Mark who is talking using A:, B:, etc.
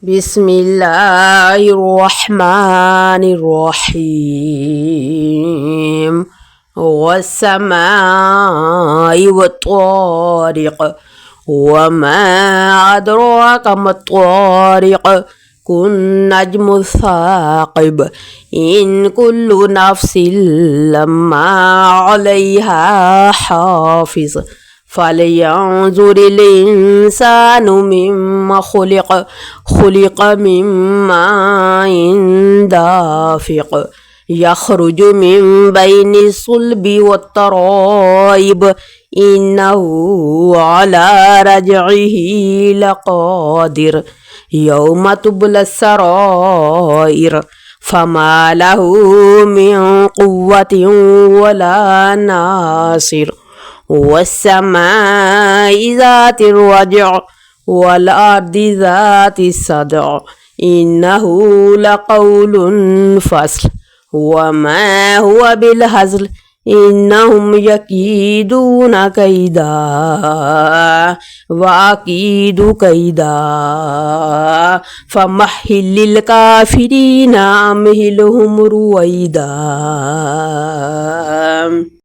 A: بسم الله الرحمن الرحيم والسماء والطارق وما أدراك ما الطارق كالنجم الثاقب إن كل نفس لما عليها حافظ فلينظر الإنسان مما خلق من ماء دافق يخرج من بين الصلب والترائب إنه على رجعه لقادر يوم تبلى السرائر فما له من قوة ولا ناصر والسماء ذات الرجع والأرض ذات الصدع إنه لقول فصل وما هو بالهزل إنهم يكيدون كيدا وأكيد كيدا فمهل للكافرين أمهلهم رويدا.